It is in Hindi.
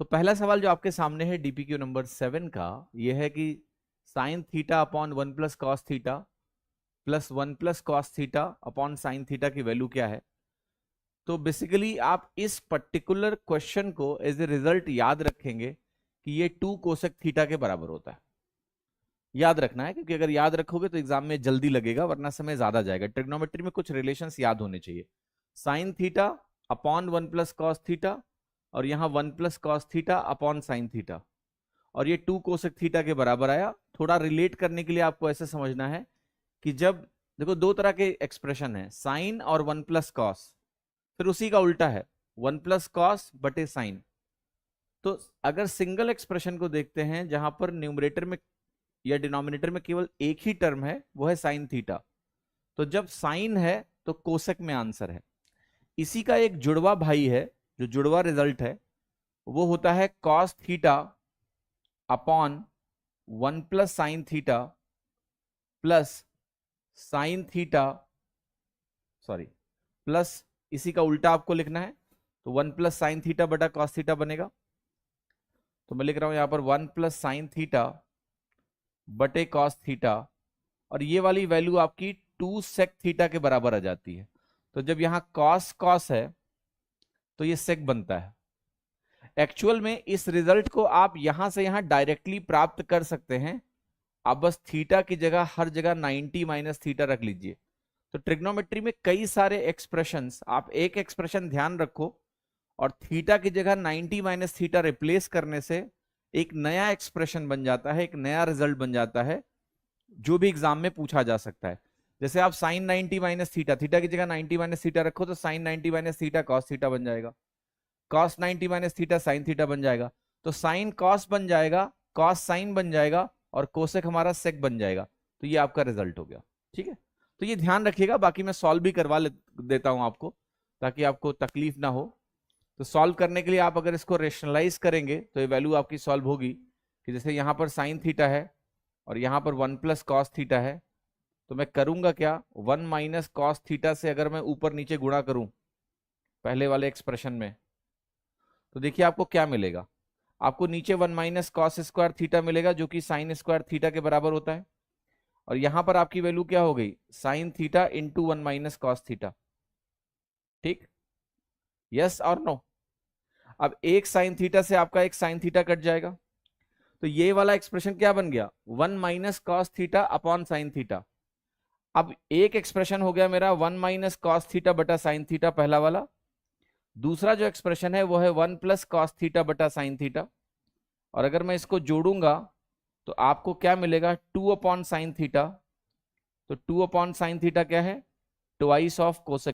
तो पहला सवाल जो आपके सामने है डीपीक्यू नंबर 7 का, यह है कि sine theta upon 1 plus cos theta plus 1 plus cos theta upon sine theta की वैल्यू क्या है। तो बेसिकली आप इस पर्टिकुलर क्वेश्चन को एज ए रिजल्ट याद रखेंगे कि ये 2 कोसेक थीटा के बराबर होता है। याद रखना है, क्योंकि अगर याद रखोगे तो एग्जाम में जल्दी लगेगा, वरना समय ज्यादा जाएगा। ट्रिग्नोमेट्री में कुछ रिलेशंस याद होने चाहिए। Sine theta upon 1 plus cos theta, और यहां 1 plus cos theta upon sine theta, और ये 2 कोसेक थीटा के बराबर आया। थोड़ा रिलेट करने के लिए आपको ऐसे समझना है कि जब देखो दो तरह के एक्सप्रेशन है, साइन और 1 प्लस कॉस, फिर उसी का उल्टा है 1 प्लस कॉस बटे साइन। तो अगर सिंगल एक्सप्रेशन को देखते हैं जहां पर न्यूमरेटर में या डिनोमिनेटर में केवल एक ही टर्म है, वो है साइन थीटा, तो जब साइन है तो कोसेक में आंसर है। इसी का एक जुड़वा भाई है, जो जुड़वा रिजल्ट है वो होता है cos theta upon 1 plus sine theta plus sine theta, sorry plus इसी का उल्टा आपको लिखना है, तो 1 प्लस साइन थीटा बटा कॉस थीटा बनेगा। तो मैं लिख रहा हूं यहां पर 1 प्लस साइन थीटा बटे कॉस थीटा, और ये वाली वैल्यू आपकी 2 सेक थीटा के बराबर आ जाती है। तो जब यहां कॉस कॉस है तो ये सेक बनता है। एक्चुअल में इस रिजल्ट को आप यहां से यहां डायरेक्टली प्राप्त कर सकते हैं। आप बस थीटा की जगह हर जगह 90 माइनस थीटा रख लीजिए। तो ट्रिग्नोमेट्री में कई सारे एक्सप्रेशंस, आप एक एक्सप्रेशन ध्यान रखो और थीटा की जगह 90 माइनस थीटा रिप्लेस करने से एक नया एक्सप्रेशन बन जाता है, एक नया रिजल्ट बन जाता है, जो भी एग्जाम में पूछा जा सकता है। जैसे आप साइन 90 माइनस थीटा, थीटा की जगह 90 माइनस थीटा रखो तो sine 90 minus theta cos theta बन जाएगा, cos 90 minus theta sine theta बन जाएगा। तो साइन कॉस बन जाएगा, कॉस साइन बन जाएगा, और कोसेक हमारा सेक बन जाएगा। तो ये आपका रिजल्ट हो गया। ठीक है, तो ये ध्यान रखिएगा। बाकी मैं सॉल्व भी करवा देता हूं आपको, ताकि आपको तकलीफ ना हो। तो सॉल्व करने के लिए आप अगर इसको रेशनलाइज करेंगे तो ये वैल्यू आपकी सॉल्व होगी कि जैसे यहां पर साइन थीटा है और यहां पर 1 प्लस कॉस थीटा है, तो मैं करूंगा क्या, 1 माइनस कॉस थीटा से अगर मैं ऊपर नीचे गुणा करूं पहले वाले एक्सप्रेशन में, तो देखिए आपको क्या मिलेगा। आपको नीचे 1 माइनस कॉस स्क्वायर थीटा मिलेगा, जो कि साइन स्क्वायर थीटा के बराबर होता है, और यहां पर आपकी वैल्यू क्या हो गई, sine theta into 1 minus cos theta. ठीक, यस और नो। अब एक साइन थीटा से आपका एक साइन थीटा कट जाएगा, तो ये वाला एक्सप्रेशन क्या बन गया, 1 minus cos theta upon sine theta. अब एक एक्सप्रेशन हो गया मेरा 1 माइनस कॉस थीटा बटा साइन थीटा, पहला वाला। दूसरा जो एक्सप्रेशन है वो है 1 प्लस कॉस थीटा बटा साइन थीटा, और अगर मैं इसको जोड़ूंगा तो आपको क्या मिलेगा, 2 अपॉन साइन थीटा। तो 2 अपॉन साइन थीटा क्या है, ट्वाइस ऑफ कोसेक